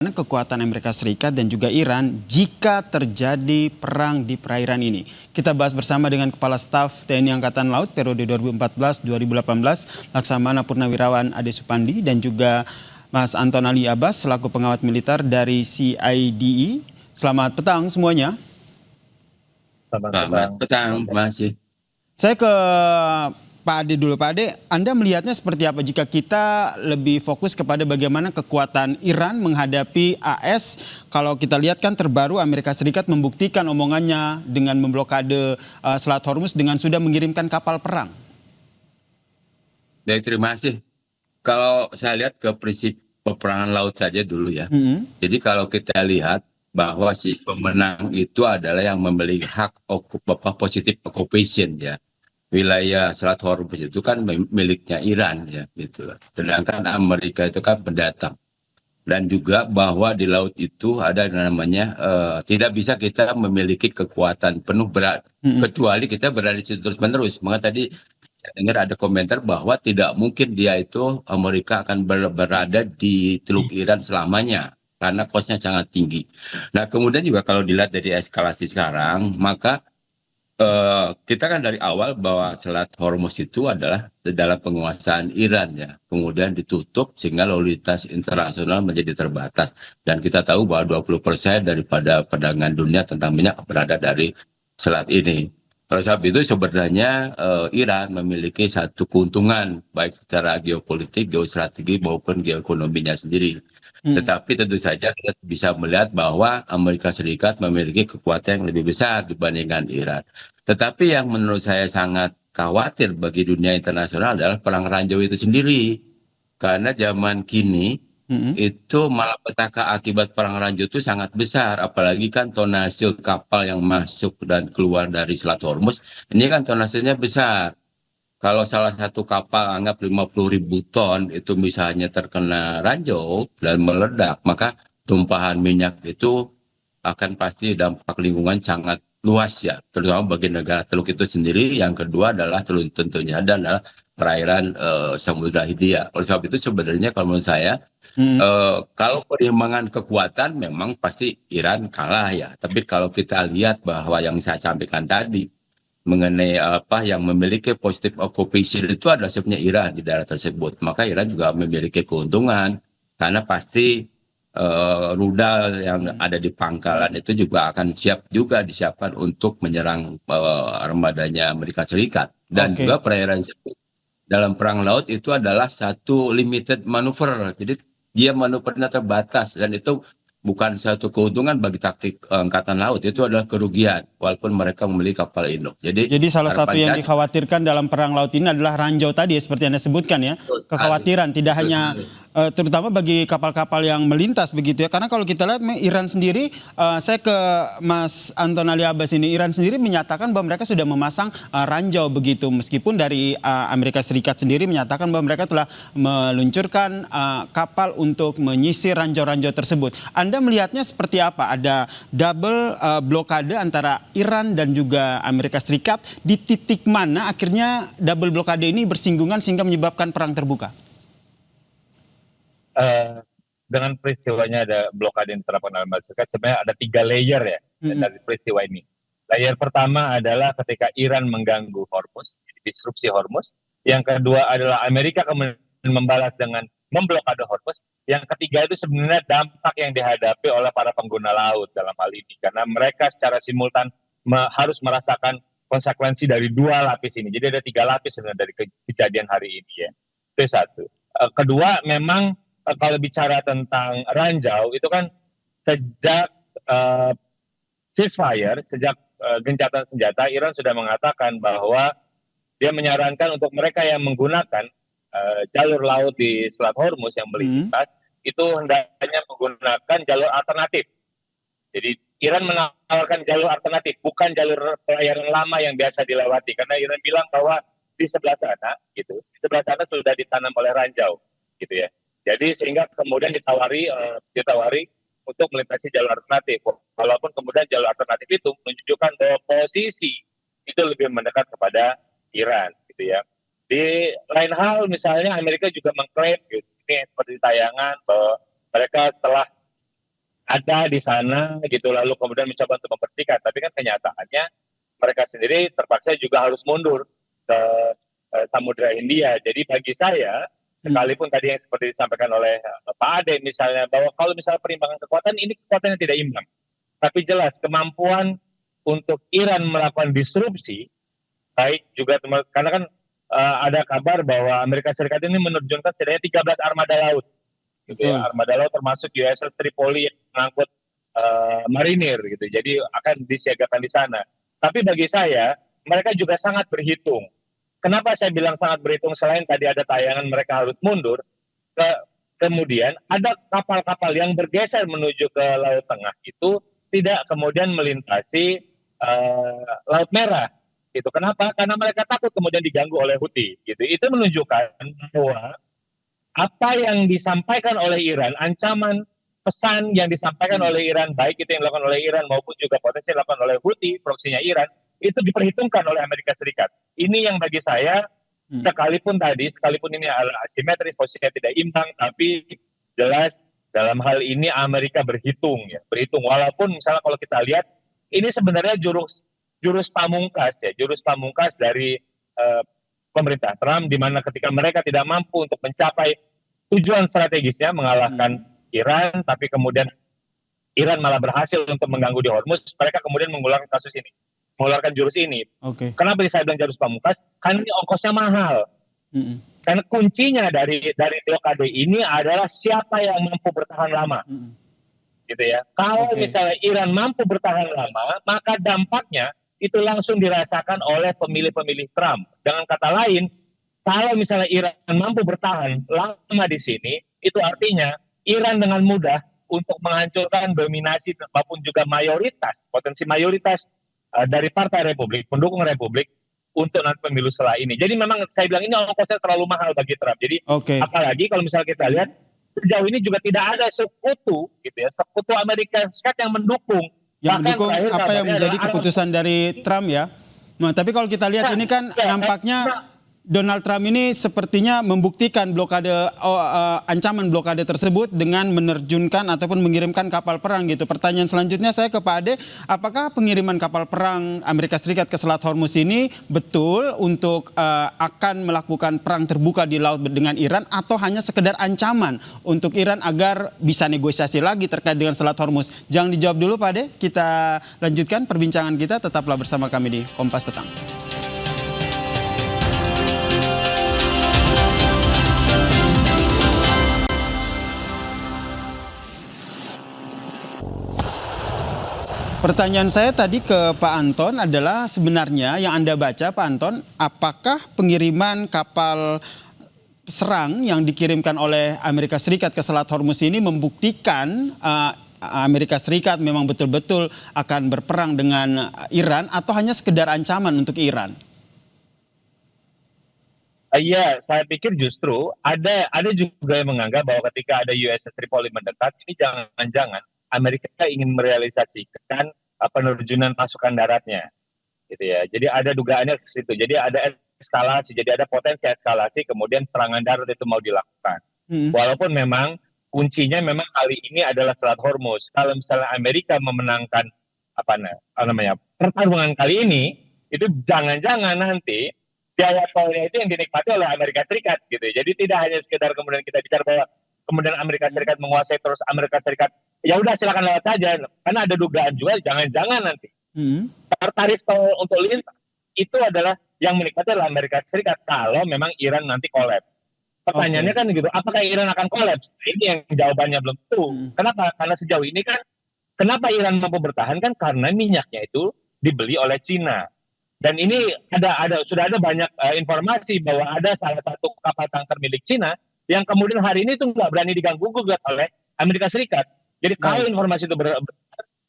kekuatan Amerika Serikat dan juga Iran jika terjadi perang di perairan ini. Kita bahas bersama dengan Kepala Staf TNI Angkatan Laut periode 2014-2018, Laksamana Purnawirawan Ade Supandi, dan juga Mas Anton Ali Abbas selaku pengawat militer dari CIDE. Selamat petang semuanya. Selamat petang, masih. Saya ke Pak Ade dulu. Pak Ade, Anda melihatnya seperti apa jika kita lebih fokus kepada bagaimana kekuatan Iran menghadapi AS? Kalau kita lihat kan terbaru Amerika Serikat membuktikan omongannya dengan memblokade Selat Hormuz dengan sudah mengirimkan kapal perang. Baik, terima kasih. Kalau saya lihat ke prinsip peperangan laut saja dulu ya. Jadi kalau kita lihat bahwa si pemenang itu adalah yang memiliki hak positif occupation ya. Wilayah Selat Hormuz itu kan miliknya Iran ya gitu. Sedangkan Amerika itu kan pendatang. Dan juga bahwa di laut itu ada namanya tidak bisa kita memiliki kekuatan penuh kecuali kita berada di situ terus-menerus. Maka tadi saya dengar ada komentar bahwa tidak mungkin dia itu Amerika akan berada di Teluk Iran selamanya karena kosnya sangat tinggi. Nah kemudian juga kalau dilihat dari eskalasi sekarang, maka kita kan dari awal bahwa Selat Hormuz itu adalah dalam penguasaan Iran ya. Kemudian ditutup sehingga lalu lintas internasional menjadi terbatas. Dan kita tahu bahwa 20% daripada perdagangan dunia tentang minyak berada dari selat ini. Oleh sebab itu sebenarnya Iran memiliki satu keuntungan baik secara geopolitik, geostrategi maupun geoekonominya sendiri. Tetapi tentu saja kita bisa melihat bahwa Amerika Serikat memiliki kekuatan yang lebih besar dibandingkan Iran. Tetapi yang menurut saya sangat khawatir bagi dunia internasional adalah perang ranjau itu sendiri. Karena zaman kini itu malapetaka akibat perang ranjau itu sangat besar. Apalagi kan tonase kapal yang masuk dan keluar dari Selat Hormuz, ini kan tonasenya besar. Kalau salah satu kapal anggap 50.000 ton itu misalnya terkena ranjau dan meledak, maka tumpahan minyak itu akan pasti dampak lingkungan sangat luas ya, terutama bagi negara Teluk itu sendiri. Yang kedua adalah tentunya adalah perairan Samudra Hindia. Oleh sebab itu sebenarnya kalau menurut saya kalau perimbangan kekuatan memang pasti Iran kalah ya. Tapi kalau kita lihat bahwa yang saya sampaikan tadi mengenai apa yang memiliki positif occupation itu adalah sebenarnya Iran di daerah tersebut. Maka Iran juga memiliki keuntungan karena pasti rudal yang ada di pangkalan itu juga akan disiapkan untuk menyerang armadanya Amerika Serikat. Dan juga perairan dalam perang laut itu adalah satu limited manuver. Jadi dia manuvernya terbatas dan itu bukan satu keuntungan bagi taktik angkatan laut, itu adalah kerugian walaupun mereka memiliki kapal induk. Jadi salah satu yang dikhawatirkan dalam perang laut ini adalah ranjau tadi ya, seperti Anda sebutkan ya. Kekhawatiran tidak hanya terutama bagi kapal-kapal yang melintas begitu ya. Karena kalau kita lihat Iran sendiri, saya ke Mas Anton Ali Abbas ini, Iran sendiri menyatakan bahwa mereka sudah memasang ranjau begitu. Meskipun dari Amerika Serikat sendiri menyatakan bahwa mereka telah meluncurkan kapal untuk menyisir ranjau-ranjau tersebut. Anda melihatnya seperti apa? Ada double blokade antara Iran dan juga Amerika Serikat. Di titik mana akhirnya double blokade ini bersinggungan sehingga menyebabkan perang terbuka? Dengan peristiwanya ada blokade yang diterapkan oleh Amerika Serikat, sebenarnya ada 3 layer ya dari peristiwa ini. Layer pertama adalah ketika Iran mengganggu Hormuz, disrupsi Hormuz. Yang kedua adalah Amerika kemudian membalas dengan memblokade Hormuz. Yang ketiga itu sebenarnya dampak yang dihadapi oleh para pengguna laut dalam hal ini. Karena mereka secara simultan harus merasakan konsekuensi dari 2 lapis ini. Jadi ada 3 lapis sebenarnya dari kejadian hari ini ya. Itu satu. Kedua, memang kalau bicara tentang ranjau itu kan sejak ceasefire, sejak gencatan senjata, Iran sudah mengatakan bahwa dia menyarankan untuk mereka yang menggunakan jalur laut di Selat Hormuz yang melintas itu hendaknya menggunakan jalur alternatif. Jadi Iran menawarkan jalur alternatif, bukan jalur pelayaran lama yang biasa dilewati, karena Iran bilang bahwa di sebelah sana, gitu, di sebelah sana sudah ditanam oleh ranjau, gitu ya. Jadi sehingga kemudian ditawari untuk melintasi jalur alternatif. Walaupun kemudian jalur alternatif itu menunjukkan bahwa posisi itu lebih mendekat kepada Iran, gitu ya. Di lain hal, misalnya Amerika juga mengklaim, gitu, ini seperti tayangan bahwa mereka telah ada di sana gitu, lalu kemudian mencoba untuk mempertikan, tapi kan kenyataannya mereka sendiri terpaksa juga harus mundur ke Samudra Hindia. Jadi bagi saya, sekalipun tadi yang seperti disampaikan oleh Pak Ade misalnya, bahwa kalau misalnya perimbangan kekuatan, ini kekuatan yang tidak imbang. Tapi jelas kemampuan untuk Iran melakukan disrupsi, baik juga karena kan ada kabar bahwa Amerika Serikat ini menerjunkan setidaknya 13 armada laut. Gitu ya, armada laut termasuk USS Tripoli yang mengangkut marinir gitu. Jadi akan disiagakan di sana. Tapi bagi saya mereka juga sangat berhitung. Kenapa saya bilang sangat berhitung? Selain tadi ada tayangan mereka harus mundur, kemudian ada kapal-kapal yang bergeser menuju ke Laut Tengah itu tidak kemudian melintasi Laut Merah. Gitu. Kenapa? Karena mereka takut kemudian diganggu oleh Houthi. Gitu. Itu menunjukkan bahwa apa yang disampaikan oleh Iran, ancaman pesan yang disampaikan oleh Iran, baik itu yang dilakukan oleh Iran maupun juga potensi yang dilakukan oleh Houthi, proksinya Iran, itu diperhitungkan oleh Amerika Serikat. Ini yang bagi saya, sekalipun ini asimetris, posisinya tidak imbang, tapi jelas dalam hal ini Amerika berhitung. Walaupun misalnya kalau kita lihat, ini sebenarnya jurus pamungkas dari pemerintah Trump, di mana ketika mereka tidak mampu untuk mencapai tujuan strategisnya mengalahkan Iran, tapi kemudian Iran malah berhasil untuk mengganggu di Hormuz, mereka kemudian mengeluarkan jurus ini. Kenapa saya bilang jurus pamungkas? Karena ini ongkosnya mahal. Karena kuncinya dari blokade ini adalah siapa yang mampu bertahan lama. Gitu ya. Kalau misalnya Iran mampu bertahan lama, maka dampaknya itu langsung dirasakan oleh pemilih-pemilih Trump. Dengan kata lain, kalau misalnya Iran mampu bertahan lama di sini, itu artinya Iran dengan mudah untuk menghancurkan dominasi maupun juga potensi mayoritas dari Partai Republik, pendukung Republik untuk nanti pemilu setelah ini. Jadi memang saya bilang ini ongkosnya terlalu mahal bagi Trump. Jadi apalagi kalau misalnya kita lihat, sejauh ini juga tidak ada sekutu Amerika Serikat yang mendukung. Yang mendukung apa yang menjadi keputusan dari Trump ya. Nah, tapi kalau kita lihat ini kan nampaknya Donald Trump ini sepertinya membuktikan ancaman blokade tersebut dengan menerjunkan ataupun mengirimkan kapal perang gitu. Pertanyaan selanjutnya saya ke Pak Ade, apakah pengiriman kapal perang Amerika Serikat ke Selat Hormuz ini betul untuk akan melakukan perang terbuka di laut dengan Iran atau hanya sekedar ancaman untuk Iran agar bisa negosiasi lagi terkait dengan Selat Hormuz? Jangan dijawab dulu Pak Ade, kita lanjutkan perbincangan kita, tetaplah bersama kami di Kompas Petang. Pertanyaan saya tadi ke Pak Anton adalah sebenarnya yang Anda baca Pak Anton, apakah pengiriman kapal serang yang dikirimkan oleh Amerika Serikat ke Selat Hormuz ini membuktikan Amerika Serikat memang betul-betul akan berperang dengan Iran atau hanya sekedar ancaman untuk Iran? Iya, saya pikir justru ada juga yang menganggap bahwa ketika ada USS Tripoli mendekat, ini jangan-jangan Amerika ingin merealisasikan penerjunan pasukan daratnya, gitu ya. Jadi ada dugaannya ke situ. Jadi ada eskalasi, jadi ada potensi eskalasi, kemudian serangan darat itu mau dilakukan. Walaupun memang kuncinya memang kali ini adalah Selat Hormuz. Kalau misalnya Amerika memenangkan pertarungan kali ini, itu jangan-jangan nanti biaya tolnya itu yang dinikmati oleh Amerika Serikat, gitu. Jadi tidak hanya sekedar kemudian kita bicara bahwa kemudian Amerika Serikat menguasai terus Amerika Serikat, ya udah silakan lewat saja, karena ada dugaan juga jangan-jangan nanti tarif tol untuk lintas itu adalah yang menikmati adalah Amerika Serikat kalau memang Iran nanti kolaps. Pertanyaannya kan gitu, apakah Iran akan kolaps? Ini yang jawabannya belum tentu. Kenapa? Karena sejauh ini kan, kenapa Iran mampu bertahan kan karena minyaknya itu dibeli oleh Cina. Dan ini sudah ada banyak informasi bahwa ada salah satu kapal tanker milik Cina yang kemudian hari ini itu nggak berani diganggu-gugat oleh Amerika Serikat. Jadi kalau informasi itu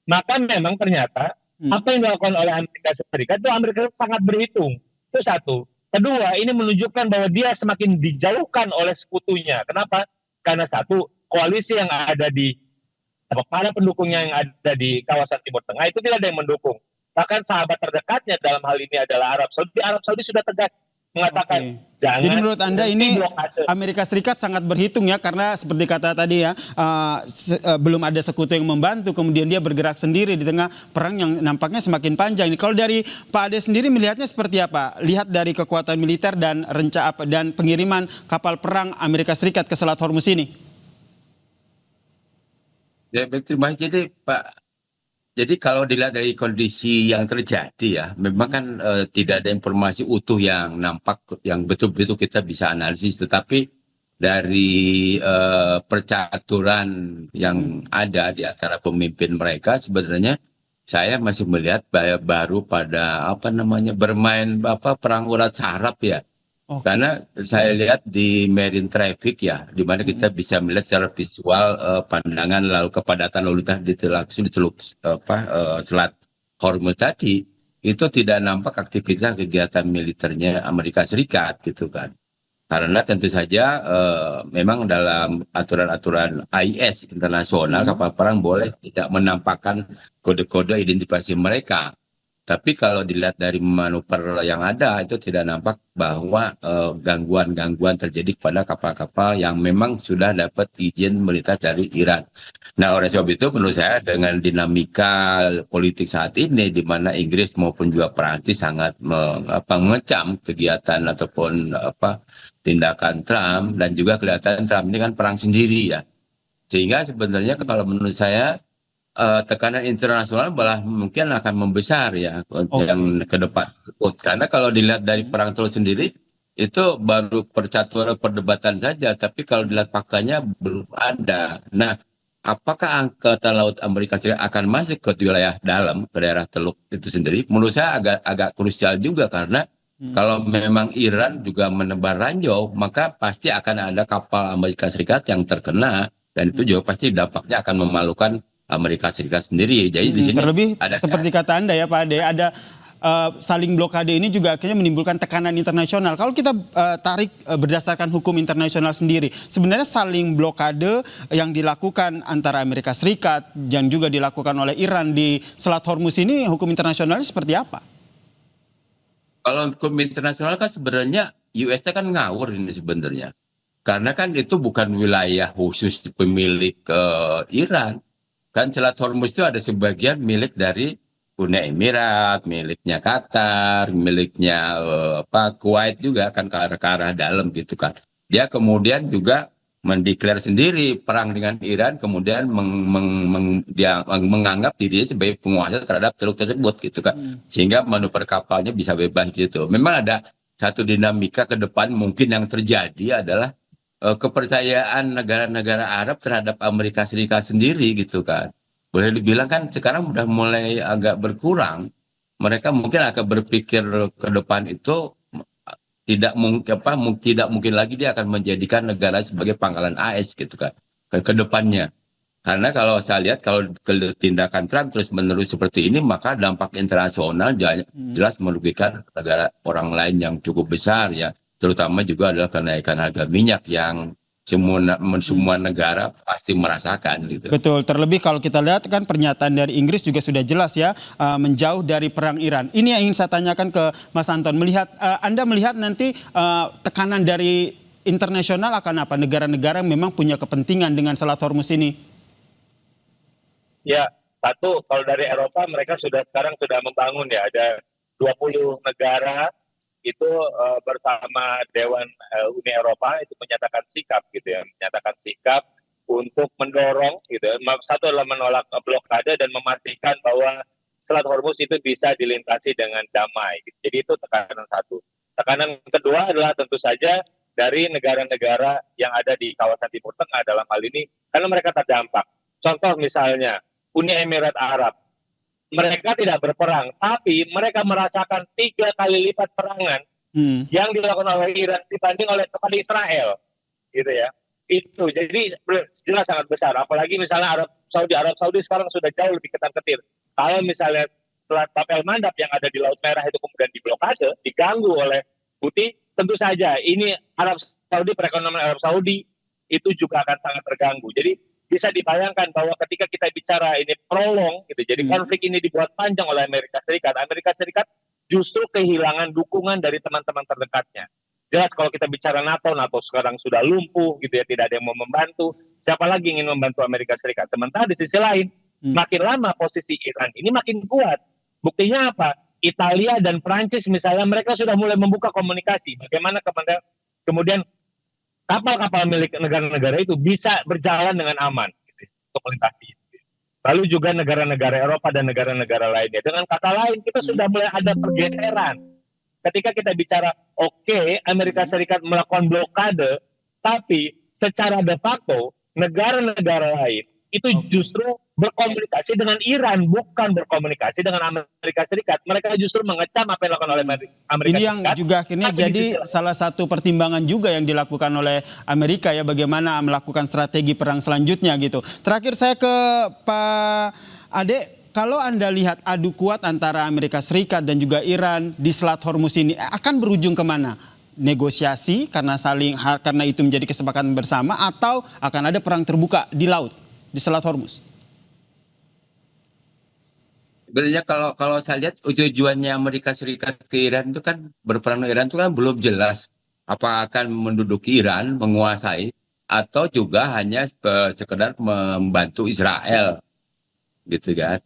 maka memang ternyata apa yang dilakukan oleh Amerika Serikat itu Amerika sangat berhitung. Itu satu. Kedua, ini menunjukkan bahwa dia semakin dijauhkan oleh sekutunya. Kenapa? Karena satu, koalisi yang ada di para pendukungnya yang ada di kawasan Timur Tengah itu tidak ada yang mendukung. Bahkan sahabat terdekatnya dalam hal ini adalah Arab Saudi. Arab Saudi sudah tegas mengatakan Oke. jangan. Jadi menurut Anda ini blokade. Amerika Serikat sangat berhitung ya, karena seperti kata tadi ya, belum ada sekutu yang membantu, kemudian dia bergerak sendiri di tengah perang yang nampaknya semakin panjang. Kalau dari Pak Ade sendiri melihatnya seperti apa? Lihat dari kekuatan militer dan dan pengiriman kapal perang Amerika Serikat ke Selat Hormuz ini. Ya, baik, terima kasih. Jadi kalau dilihat dari kondisi yang terjadi ya, memang kan tidak ada informasi utuh yang nampak, yang betul-betul kita bisa analisis. Tetapi dari percaturan yang ada di antara pemimpin mereka, sebenarnya saya masih melihat baru pada bermain perang urat saraf ya. Oke. Karena saya lihat di marine traffic ya, di mana kita bisa melihat secara visual pandangan lalu kepadatan lalu lintas di teluk Selat Hormuz tadi itu tidak nampak aktivitas kegiatan militernya Amerika Serikat gitu kan. Karena tentu saja memang dalam aturan-aturan AIS internasional kapal perang boleh tidak menampakkan kode-kode identifikasi mereka. Tapi kalau dilihat dari manuver yang ada itu tidak nampak bahwa gangguan-gangguan terjadi kepada kapal-kapal yang memang sudah dapat izin melintas dari Iran. Nah, oleh sebab itu menurut saya dengan dinamika politik saat ini di mana Inggris maupun juga Perancis sangat mengecam kegiatan ataupun tindakan Trump, dan juga kelihatan Trump ini kan perang sendiri ya. Sehingga sebenarnya kalau menurut saya tekanan internasional malah mungkin akan membesar ya yang ke depan tersebut. Karena kalau dilihat dari perang Teluk sendiri itu baru percaturan perdebatan saja, tapi kalau dilihat faktanya belum ada. Nah, apakah Angkatan Laut Amerika Serikat akan masuk ke wilayah dalam, ke daerah Teluk itu sendiri? Menurut saya agak krusial juga, karena kalau memang Iran juga menebar ranjau, maka pasti akan ada kapal Amerika Serikat yang terkena, dan itu juga pasti dampaknya akan memalukan Amerika Serikat sendiri. Jadi di sini Terlebih ada seperti kata Anda ya Pak Ade, ada saling blokade ini juga akhirnya menimbulkan tekanan internasional. Kalau kita tarik berdasarkan hukum internasional sendiri, sebenarnya saling blokade yang dilakukan antara Amerika Serikat yang juga dilakukan oleh Iran di Selat Hormuz ini, hukum internasionalnya seperti apa? kalau hukum internasional kan sebenarnya US-nya kan ngawur ini sebenarnya. Karena kan itu bukan wilayah khusus pemilik Iran. Kan Selat Hormuz itu ada sebagian milik dari Uni Emirat, miliknya Qatar, miliknya Kuwait juga kan ke arah dalam gitu kan. Dia kemudian juga mendeklar sendiri perang dengan Iran, kemudian dia menganggap dirinya sebagai penguasa terhadap teluk tersebut gitu kan. Sehingga manuver kapalnya bisa bebas gitu. Memang ada satu dinamika ke depan mungkin yang terjadi adalah kepercayaan negara-negara Arab terhadap Amerika Serikat sendiri gitu kan. Boleh dibilang kan sekarang udah mulai agak berkurang. Mereka mungkin akan berpikir ke depan itu tidak mungkin lagi dia akan menjadikan negara sebagai pangkalan AS gitu kan ke depannya. Karena kalau saya lihat kalau tindakan Trump terus menerus seperti ini, maka dampak internasional jelas merugikan negara orang lain yang cukup besar ya. Terutama juga adalah kenaikan harga minyak yang semua negara pasti merasakan gitu. Betul, terlebih kalau kita lihat kan pernyataan dari Inggris juga sudah jelas ya, menjauh dari perang Iran. Ini yang ingin saya tanyakan ke Mas Anton, Anda melihat nanti tekanan dari internasional akan apa? Negara-negara yang memang punya kepentingan dengan Selat Hormuz ini. Ya, satu, kalau dari Eropa mereka sekarang sudah membangun ya, ada 20 negara itu bersama Dewan Uni Eropa itu menyatakan sikap gitu ya, menyatakan sikap untuk mendorong gitu ya. Satu adalah menolak blokade dan memastikan bahwa Selat Hormuz itu bisa dilintasi dengan damai. Gitu. Jadi itu tekanan satu. Tekanan kedua adalah tentu saja dari negara-negara yang ada di kawasan Timur Tengah dalam hal ini, karena mereka terdampak. Contoh misalnya Uni Emirat Arab, mereka tidak berperang, tapi mereka merasakan 3 kali lipat serangan yang dilakukan oleh Iran dibanding kepada Israel, gitu ya. Itu jadi jelas sangat besar. Apalagi misalnya Arab Saudi sekarang sudah jauh lebih ketar-ketir. Kalau misalnya Selat Bab el Mandab yang ada di Laut Merah itu kemudian diblokade, diganggu oleh Houthi, tentu saja ini perekonomian Arab Saudi itu juga akan sangat terganggu. Jadi bisa dibayangkan bahwa ketika kita bicara ini prolong gitu, jadi konflik ini dibuat panjang oleh Amerika Serikat justru kehilangan dukungan dari teman-teman terdekatnya. Jelas kalau kita bicara NATO sekarang sudah lumpuh gitu ya, tidak ada yang mau membantu. Siapa lagi ingin membantu Amerika Serikat? Sementara di sisi lain, makin lama posisi Iran ini makin kuat. Buktinya apa? Italia dan Prancis misalnya mereka sudah mulai membuka komunikasi. Bagaimana kemudian kapal-kapal milik negara-negara itu bisa berjalan dengan aman gitu, untuk melintasi. Lalu juga negara-negara Eropa dan negara-negara lainnya. Dengan kata lain, kita sudah mulai ada pergeseran. Ketika kita bicara, oke, Amerika Serikat melakukan blokade, tapi secara de facto, negara-negara lain itu justru berkomunikasi dengan Iran, bukan berkomunikasi dengan Amerika Serikat. Mereka justru mengecam apa yang dilakukan oleh Amerika Ini yang Serikat. juga akhirnya jadi salah satu pertimbangan juga yang dilakukan oleh Amerika ya, bagaimana melakukan strategi perang selanjutnya gitu. Terakhir saya ke Pak Ade, kalau Anda lihat adu kuat antara Amerika Serikat dan juga Iran di Selat Hormuz ini akan berujung kemana? Negosiasi karena itu menjadi kesepakatan bersama, atau akan ada perang terbuka di laut di Selat Hormuz? Sebenarnya kalau saya lihat tujuannya Amerika Serikat ke Iran itu kan, berperang ke Iran itu kan belum jelas apa akan menduduki Iran, menguasai, atau juga hanya sekedar membantu Israel gitu kan.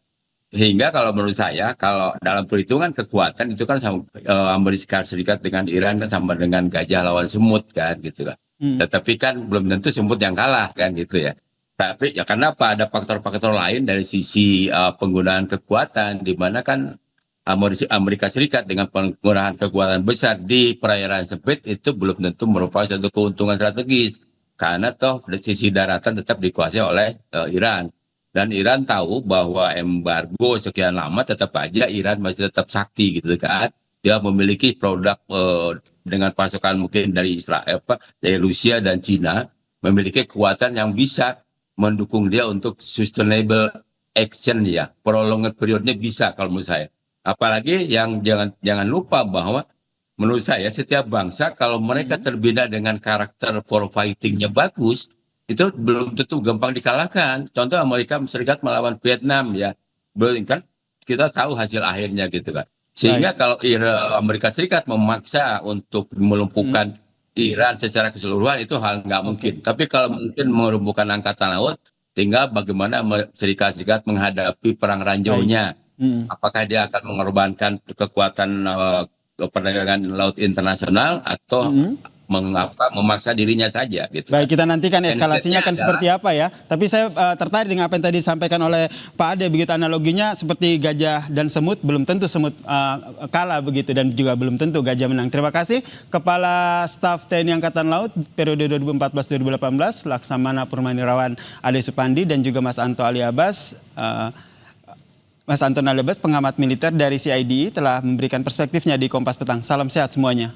Hingga kalau menurut saya, kalau dalam perhitungan kekuatan itu kan Amerika Serikat dengan Iran kan sama dengan gajah lawan semut kan gitu kan. Tetapi kan belum tentu semut yang kalah kan gitu ya. Tapi ya karena apa, ada faktor-faktor lain dari sisi penggunaan kekuatan, di mana kan Amerika Serikat dengan penggunaan kekuatan besar di perairan sempit itu belum tentu merupakan satu keuntungan strategis, karena toh dari sisi daratan tetap dikuasai oleh Iran, dan Iran tahu bahwa embargo sekian lama tetap aja Iran masih tetap sakti gitu kan. Dia memiliki produk dengan pasokan mungkin dari Israel, dari Rusia dan Cina, memiliki kekuatan yang bisa mendukung dia untuk sustainable action ya, prolonged periodnya bisa kalau menurut saya. Apalagi yang jangan lupa bahwa menurut saya setiap bangsa kalau mereka terbina dengan karakter for fighting-nya bagus, itu belum tentu gampang dikalahkan. Contoh Amerika Serikat melawan Vietnam ya, belum kan kita tahu hasil akhirnya gitu kan. Sehingga kalau Amerika Serikat memaksa untuk melumpuhkan Iran secara keseluruhan, itu hal nggak mungkin. Tapi kalau mungkin merumbuhkan angkatan laut, tinggal bagaimana Amerika Serikat menghadapi perang ranjaunya. Apakah dia akan mengorbankan kekuatan perdagangan laut internasional, atau memaksa dirinya saja gitu. Baik, kita nantikan eskalasinya akan seperti apa ya. Tapi saya tertarik dengan apa yang tadi disampaikan oleh Pak Ade, begitu analoginya seperti gajah dan semut, belum tentu semut kalah begitu, dan juga belum tentu gajah menang. Terima kasih Kepala Staf TNI Angkatan Laut periode 2014-2018 Laksamana Purmanirawan Ade Supandi, dan juga Mas Anton Ali Abbas, pengamat militer dari CIDI, telah memberikan perspektifnya di Kompas Petang. Salam sehat semuanya.